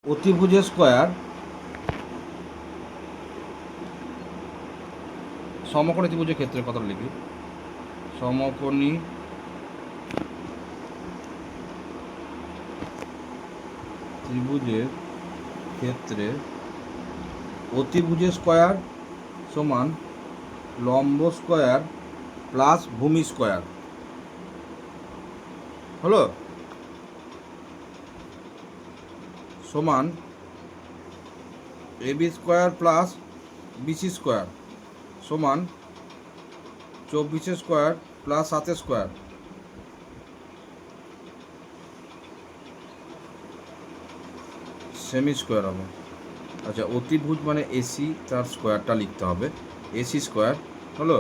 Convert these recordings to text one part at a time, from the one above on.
অতিভুজের square সমকোণী ত্রিভুজের ক্ষেত্রে কথা লিখি। সমকোণী ত্রিভুজের ক্ষেত্রে অতিভুজের স্কোয়ার সমান লম্ব স্কোয়ার প্লাস ভূমি স্কোয়ার হলো সমান AB square plus BC square সমান 24 স্কোয়ার প্লাস 7 স্কোয়ার সেমি স্কোয়ার হবে। আচ্ছা, অতিভুজ মানে এসি, তার স্কোয়ারটা লিখতে হবে, এসি স্কোয়ার হলো,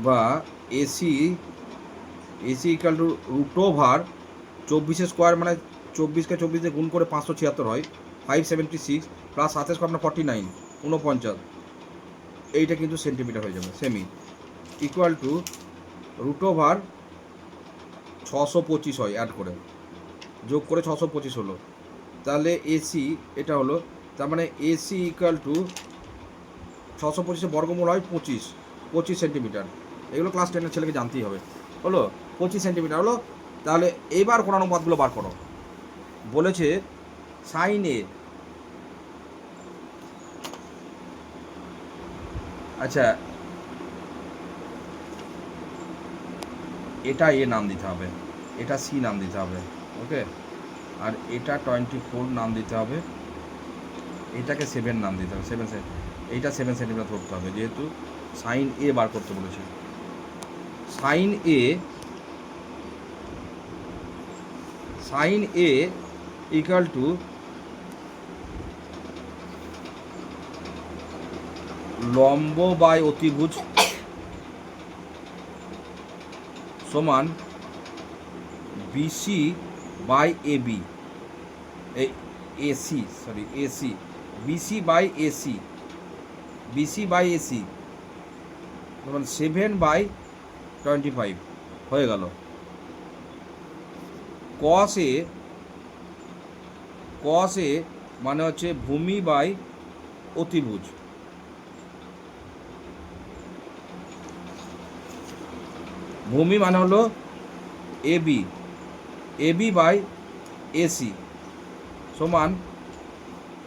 বা AC equal to root over 24 square মানে 24কে 24 দিয়ে গুণ করে 576 হয়, 576 প্লাস 7 স্কোয়ার মানে 49 49, এইটা কিন্তু সেন্টিমিটার হয়ে যাবে সেমি, ইকুয়াল টু রুট ওভার 625 হয়, অ্যাড করে যোগ করে 625 হলো। তাহলে এসি এটা হলো, তার মানে এসি ইকুয়াল টু 625 বর্গমূল হয় 25 সেন্টিমিটার। এগুলো ক্লাস 10-এর ছেলেকে জানতেই হবে। হলো 25 সেন্টিমিটার হলো। তাহলে এইবার কোন অনুপাতগুলো বার করো। বলেছে সাইন এ, আচ্ছা এটা এ নাম দিতে হবে, এটা সি নাম দিতে হবে, ওকে, আর এটা 24 নাম দিতে হবে, এটাকে 7 নাম দিতে হবে, 7 এইটা 7 সেন্টিমিটার ধরতে হবে, যেহেতু সাইন এ বার করতে বলেছে। সাইন এ ইকুয়াল টু লম্ব বাই অতিভুজ সমান BC by AB, AC BC by AC সমান 7/25 হয়ে গেল। কস এ মানে হচ্ছে ভূমি বাই অতিভুজ, ভূমি মানে হলো এবি বাই এসি সমান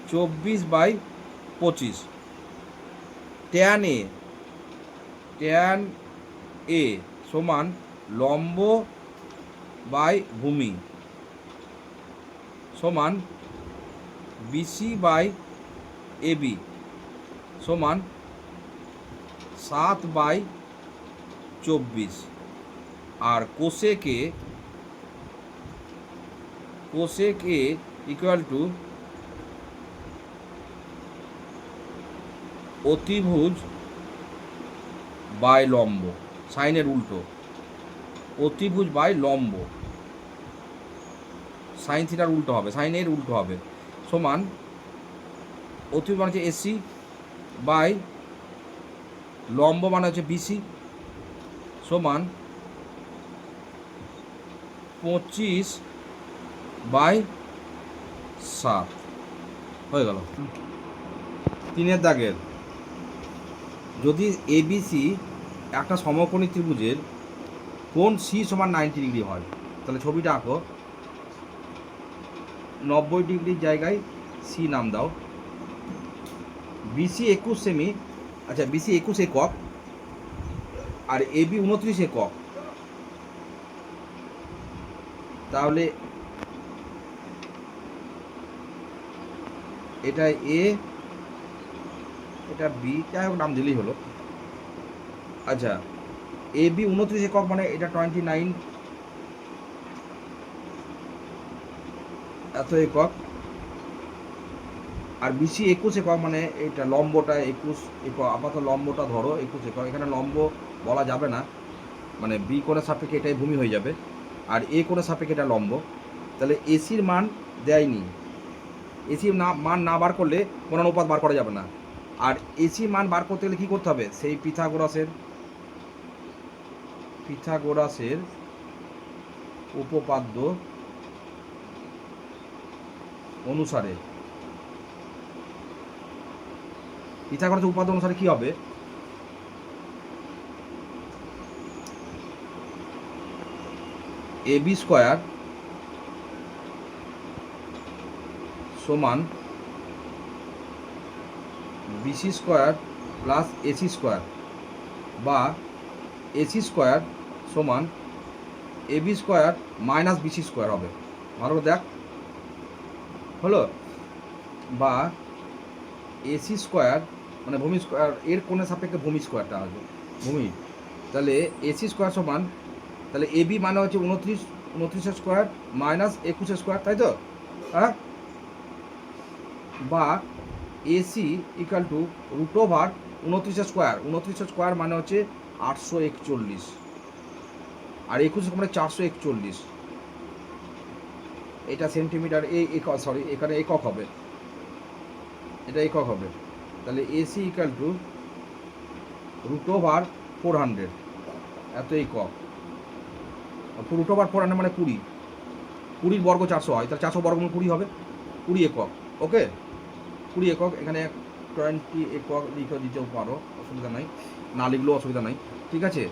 24/25। ট্যান এ সমান লম্ব বাই ভূমি সমান বিসি বাই এবি সমান 7/24। আর কোসেক এ ইকুয়াল টু অতিভুজ বাই লম্ব, সাইনের উল্টো, অতিভুজ বাই লম্ব, সাইন থিটার উল্টো হবে, সাইনের উল্টো হবে, সমান অতিভুজ মানে হচ্ছে এসি বাই লম্ব মানে হচ্ছে বিসি সমান 25/7 হয়ে গেল। 3 দাগের যদি এবিসি একটা সমকোণী ত্রিভুজের কোণ সি সমান 90 ডিগ্রি হয়, তাহলে ছবিটা আঁকো। 90 ডিগ্রির জায়গায় সি নাম দাও। বিসি 21 সেমি, আচ্ছা বিসি 21 একক আর এবি 29 একক, তাহলে এটা এ এটা বি, যাই হোক নাম দিলেই হলো। আচ্ছা এবি 29 একক মানে এটা 29 এত একক, আর বিসি 21 একক মানে এটা লম্বটা 21 একক, আপাতত লম্বটা ধরো 21 একক, এখানে লম্ব বলা যাবে না, মানে বি কোণের সাপেক্ষে এটাই ভূমি হয়ে যাবে, আর এ কোণের সাপেক্ষে এটা লম্ব। তাহলে এসির মান দেয়নি, এসির মান না বার করলে কোনো অনুপাত বার করা যাবে না। আর এসি মান বার করতে গেলে কী করতে হবে, সেই পিথাগোরাসের উপপাদ্য অনুসারে পিথাগোরাসের উপপাদ্য অনুসারে কি হবে, AB স্কয়ার সমান BC square plus AC square বা AC স্কয়ার সমান AB square minus BC square হবে। ভালো দেখ হলো, বা AC স্কয়ার মানে ভূমি স্কয়ার এর কোণের সাপেক্ষে ভূমি স্কয়ারটা আসবে ভূমি, তাহলে AC স্কয়ার সমান, তাহলে AB মানে হচ্ছে 29 স্কয়ার মাইনাস 21 স্কয়ার, তাই তো? হ্যাঁ, বা AC equal to root over 29 square, 29 square মানে হচ্ছে 841 আর 21 মানে 441, এটা সেন্টিমিটার সরি এখানে একক হবে, এটা একক হবে। তাহলে AC equal to root over 400 এত একক, রুট ওভার 400 মানে 20 বর্গ 400 হয়, তাহলে 400 বর্গমূল 20 হবে, 20 একক। ওকে, 20 একক, এখানে 20 একক লিখে দিতেও পারো, অসুবিধা নাই, না লিখলেও অসুবিধা নাই, ঠিক আছে।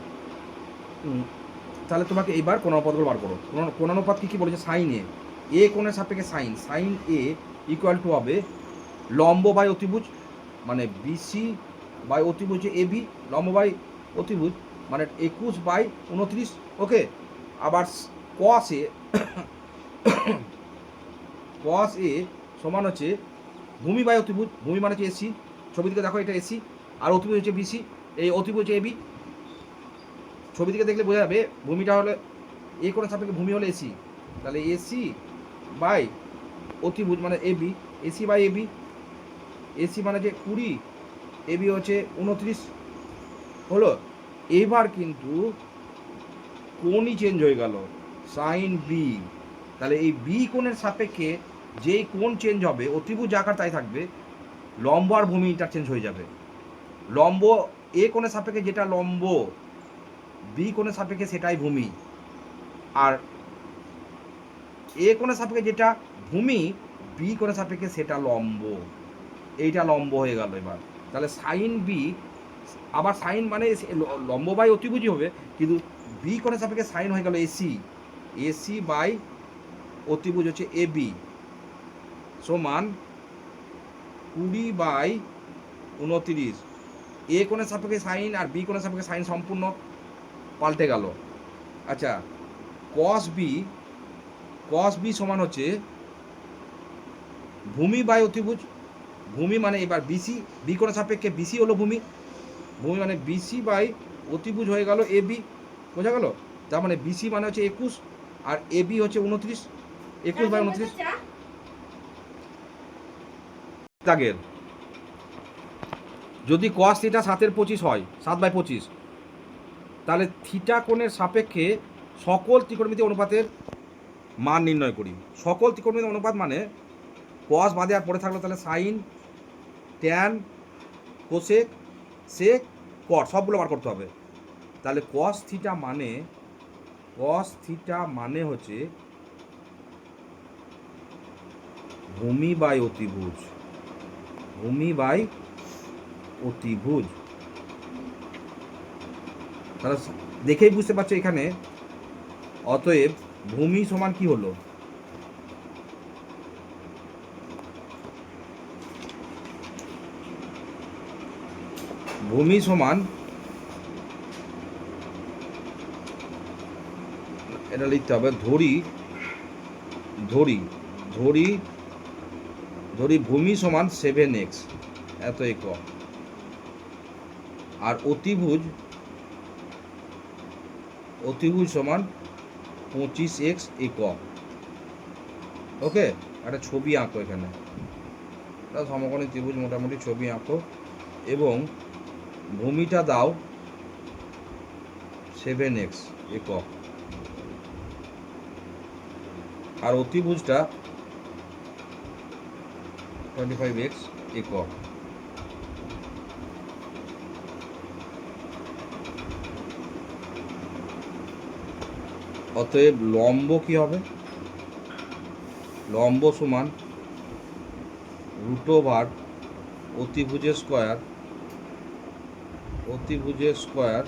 তাহলে তোমাকে এইবার কোণানুপাতগুলো বার করো। কোণানুপাত কী বলেছে, সাইন এ কোণের সাপেক্ষে সাইন এ ইকুয়াল টু হবে লম্ব বাই অতিভুজ মানে BC বাই অতিভুজ AB, লম্ব বাই অতিভুজ মানে 21/29। ওকে, আবার কস এ সমান হচ্ছে ভূমি বাই অতিভুজ, ভূমি মানে হচ্ছে AC, ছবি থেকে দেখো এটা AC, আর অতিভুজ হচ্ছে BC, এই অতিভুজ হচ্ছে AB, ছবি থেকে দেখলে বোঝা যাবে ভূমিটা হলে এ কোণের সাপেক্ষে ভূমি হলে AC, তাহলে AC বাই অতিভুজ মানে AB, AC by AB, AC মানে যে 20, AB হচ্ছে 29 হলো। এবার কিন্তু কোণই চেঞ্জ হয়ে গেল, সাইন বি, তাহলে এই বি কোণের সাপেক্ষে যেই কোণ চেঞ্জ হবে অতিভুজ আকার তাই থাকবে, লম্ব আর ভূমি ইন্টারচেঞ্জ হয়ে যাবে। লম্ব এ কোণের সাপেক্ষে যেটা লম্ব বি কোণের সাপেক্ষে সেটাই ভূমি, আর এ কোণের সাপেক্ষে যেটা ভূমি বি কোণের সাপেক্ষে সেটা লম্ব, এইটা লম্ব হয়ে গেল এবার। তাহলে সাইন বি, আবার সাইন মানে লম্ব বাই অতিভুজই হবে, কিন্তু বি কোণের সাপেক্ষে সাইন হয়ে গেল AC বাই অতিভুজ হচ্ছে AB সমান 20/29। এ কোণের সাপেক্ষে সাইন আর বি কোণের সাপেক্ষে সাইন সম্পূর্ণ পাল্টে গেল। আচ্ছা, কস বি সমান হচ্ছে ভূমি বাই অতিভুজ, ভূমি মানে এবার BC, বি কোণের সাপেক্ষে BC হলো ভূমি মানে BC বাই অতিভুজ হয়ে গেল AB, বোঝা গেল? তার মানে BC মানে হচ্ছে 21 আর AB হচ্ছে 29, 21/29 দাগের। যদি cos থিটা 7/25 হয়, 7/25, তাহলে থিটা কোণের সাপেক্ষে সকল ত্রিকোণমিতিক অনুপাতের মান নির্ণয় করি। সকল ত্রিকোণমিতিক অনুপাত মানে cos বাদে আর পড়ে থাকলো তাহলে সাইন, ট্যান, কোসেক, সেক, কট সবগুলো বার করতে হবে। তাহলে cos থিটা মানে হচ্ছে ভূমি বাই অতিভুজ, তাহলে দেখেই বুঝতে পারছো এখানে। অতএব ভূমি সমান কি হলো, ভূমি সমান, এটা লিখতে হবে ধরি ভূমি সমান 7x এত একক, আর অতিভুজ সমান 25x একক। ওকে, একটা ছবি আঁকো এখানে, সমকোণী ত্রিভুজ মোটামুটি ছবি আঁকো এবং ভূমিটা দাও 7x একক আর অতিভুজটা 25x একক। অতএব লম্ব কি হবে, লম্ব সমান রুট ওভার অতিভুজের স্কোয়ার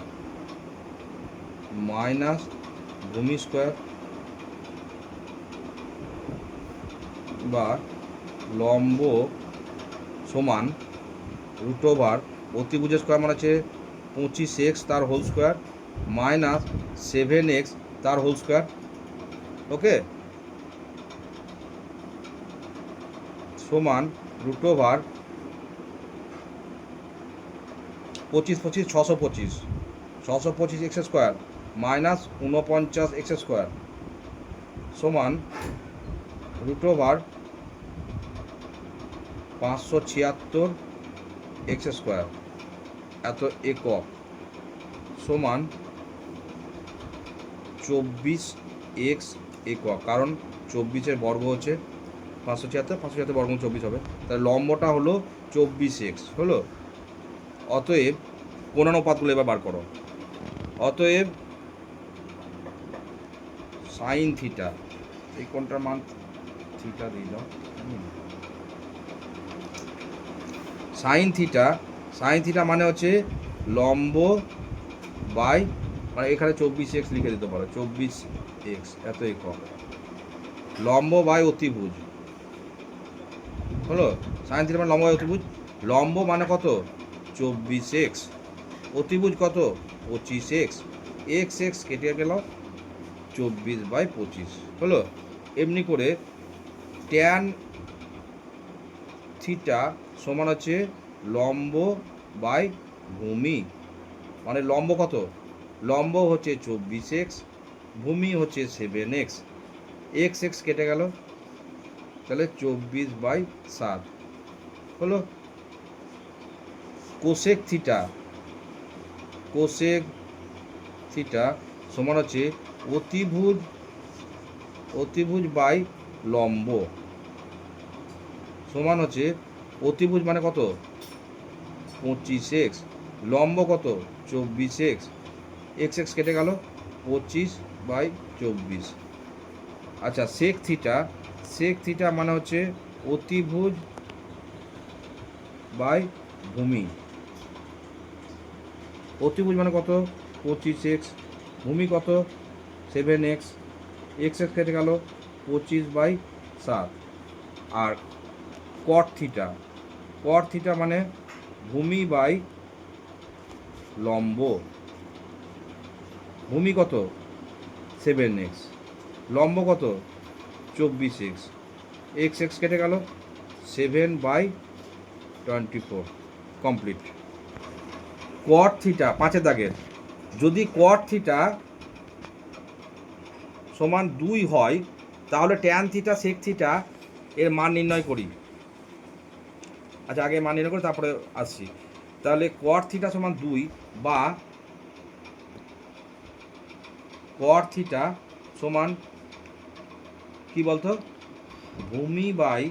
মাইনাস ভূমি স্কোয়ার বা লম্ব সমান রুট ওভার অতিভুজের স্কোয়ার মানে হচ্ছে 25x তার হোল স্কোয়ার মাইনাস 7x তার হোল স্কোয়ার। ওকে, সমান root over 625 x square minus 49 x square সমান রুট ওভার 576 এক্স স্কোয়ার এত একক সমান 24x একক, কারণ 24-এর বর্গ হচ্ছে 576 বর্গ 24 হবে, তাহলে লম্বটা হলো 24x হলো। অতএব কোণানুপাতগুলো এবার বার করো। অতএব সাইন থিটা, এই কোণটার মান থিটা দিয়ে দাও, সাইন থিটা মানে হচ্ছে লম্ব বাই, মানে এখানে 24x লিখে দিতে পারো, 24x এত একক লম্ব বাই অতিভুজ হলো। সাইন থিটা মানে লম্ব বাই অতিভুজ, লম্ব মানে কত 24x, অতিভুজ কত 25x, x কেটে গেল 24/25 হলো। এমনি করে ট্যান থিটা সমান হচ্ছে লম্ব বাই ভূমি, মানে লম্ব কত, লম্ব হচ্ছে 24x, ভূমি হচ্ছে 7x, x কেটে গেল, তাহলে 24/7 হলো। কোসেক থিটা সমান হচ্ছে অতিভুজ বাই লম্ব সমান হচ্ছে অতিভুজ মানে কত 25x, লম্ব কত 24x, x কেটে গেল 25/24। আচ্ছা, সেক থিটা মানে হচ্ছে অতিভুজ বাই ভূমি, অতিভুজ মানে কত 25x, ভূমি কত 7x, x কেটে গেল 25/7। আর কট থিটা মানে ভূমি বাই লম্ব, ভূমি কত 7x, লম্ব কত 24x, x কেটে গেল 7/24 কমপ্লিট। কট থিটা 5 দাগের, যদি কট থিটা সমান 2 হয় তাহলে ট্যান থিটা সেক থিটা এর মান নির্ণয় করি। আচ্ছা, আগে মান নির্ণয় করি তারপরে আসছি। তাহলে কট থিটা সমান 2 বা কট থিটা সমান কি বলতো ভূমি বাই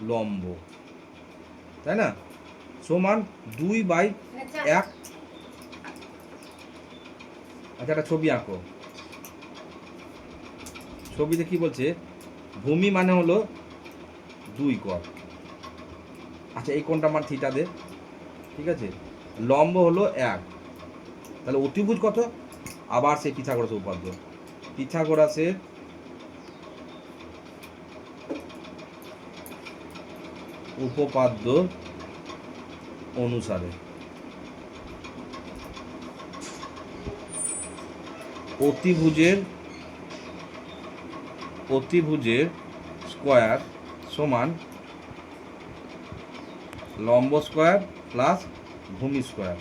লম্ব, তাই না, সমান 2/1। আচ্ছা, একটা ছবি আঁকো, ছবিতে কি বলছে, ভূমি মানে হলো 2 কট, আচ্ছা এই কোণটা মান থিটা দে, ঠিক আছে, লম্ব হলো 1, তাহলে অতিভুজ কত, আবার সেই পিথাগোরাসের উপপাদ্য অনুসারে অতিভুজের স্কোয়ার সমান লম্ব স্কোয়ার প্লাস ভূমি স্কোয়ার,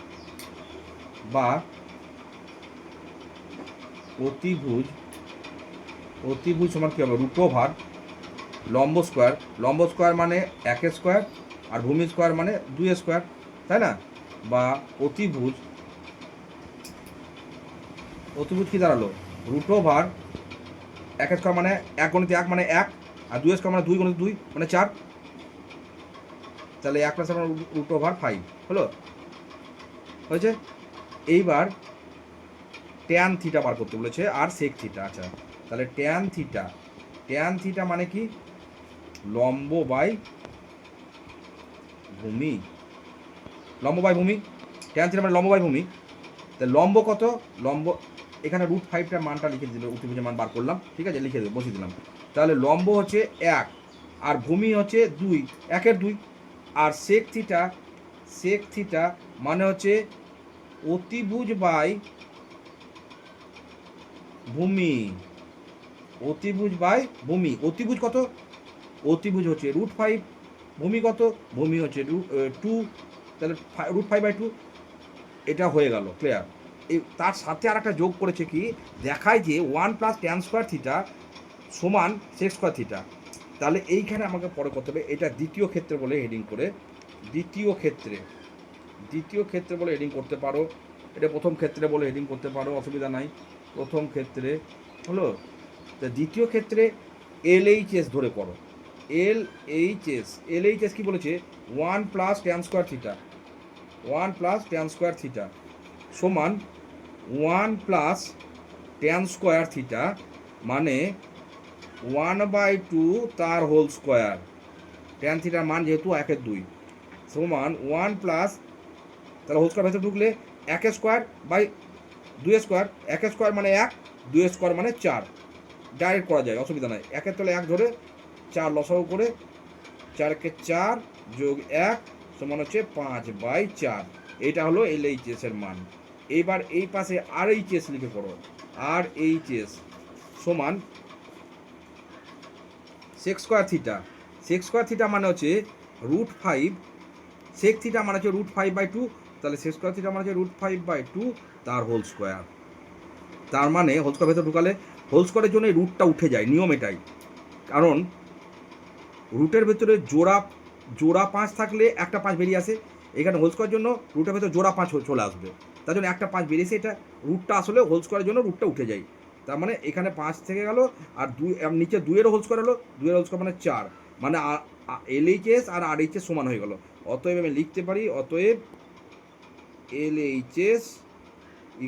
বা অতিভুজ সমান কী হবে রুট ওভার লম্ব স্কোয়ার মানে 1 স্কোয়ার আর ভূমি স্কোয়ার মানে 2 স্কোয়ার, তাই না, বা অতিভুজ কি দাঁড়ালো রুট ওভার 1 স্কোয়ার মানে 1 × 1 মানে 1, আর 2 স্কোয়ার মানে 2 × 2 মানে 4, তাহলে 1 + 1 রুট ওভার 5 হলো, হয়েছে। এইবার ট্যান থিটা বার করতে বলেছে আর সেক থিটা। আচ্ছা, তাহলে ট্যান থিটা মানে কি লম্ব বাই ভূমি, লম্ব বাই ভূমি, ট্যান থিটা মানে লম্ব বাই ভূমি। তা লম্ব কত, লম্ব এখানে √5টার মানটা লিখে দিল, অতিভুজের মান বার করলাম, ঠিক আছে, লিখে দেবো, বসিয়ে দিলাম। তাহলে লম্ব হচ্ছে 1 আর ভূমি হচ্ছে 2, 1-এর 2। আর সেক থিটা মানে হচ্ছে অতিভুজ বাই ভূমি, অতিভুজ বাই ভূমি। অতিভুজ কত, অতিভুজ হচ্ছে √5, ভূমি কত, ভূমি হচ্ছে 2, তাহলে √5/2, এটা হয়ে গেল, ক্লিয়ার। এই তার সাথে আর একটা যোগ করেছে কি, দেখায় যে 1 + tan² থিটা সমান sec² থিটা। তাহলে এইখানে আমাকে পরে করতে হবে, এটা দ্বিতীয় ক্ষেত্রে বলে হেডিং করে, দ্বিতীয় ক্ষেত্রে বলে হেডিং করতে পারো, এটা প্রথম ক্ষেত্রে বলে হেডিং করতে পারো, অসুবিধা নাই। প্রথম ক্ষেত্রে হলো, তা দ্বিতীয় ক্ষেত্রে LHS ধরে করো। LHS কি বলেছে, 1 + tan² থিটা, 1 + tan² থিটা সমান 1 + tan² থিটা মানে 1/2 তার হোল স্কোয়ার, ট্যান থিটার মান যেহেতু 1-এর 2 সমান 1 প্লাস, তাহলে হোল স্কোয়ার ভেতরে ঢুকলে 1² 1² মানে 1, 2² মানে 4, ডাইরেক্ট করা যায়, অসুবিধা নাই। 1-এর তলে 1 ধরে 4 লসাগু করে, 4-কে 4 যোগ 1 সমান হচ্ছে 5/4। এটা হলো LHS এর মান। এবার এই পাশে RHS লিখে করো, RHS সমান sec² থিটা, sec² থিটা মানে হচ্ছে √5, সেক থিটা মানে হচ্ছে √5/2, তাহলে sec² থিটা মানে হচ্ছে √5/2 তার হোল স্কোয়ার। তার মানে হোল স্কোয়ার ভেতর ঢুকালে হোল স্কোয়ারের জন্য এই রুটটা উঠে যায়, নিয়ম এটাই। কারণ রুটের ভেতরে জোড়া 5 থাকলে একটা 5 বেরিয়ে আসে, এখানে হোল স্কোয়ারের জন্য রুটের ভেতরে জোড়া 5 চলে আসবে, তার জন্য একটা 5 বেরিয়েছে, এটা রুটটা আসলে হোল স্কোয়ারের জন্য রুটটা উঠে যায়। তার মানে এখানে 5 থেকে গেল, আর 2 নিচে 2-এর হোল স্কোয়ার হলো, 2-এর হোল স্কোয়ার মানে 4, মানে LHS আর RHS সমান হয়ে গেল। অতএব আমি লিখতে পারি, অতএব LHS =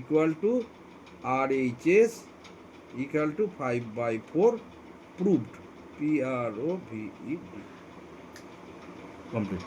RHS = 5/4, proved, PROVED, complete.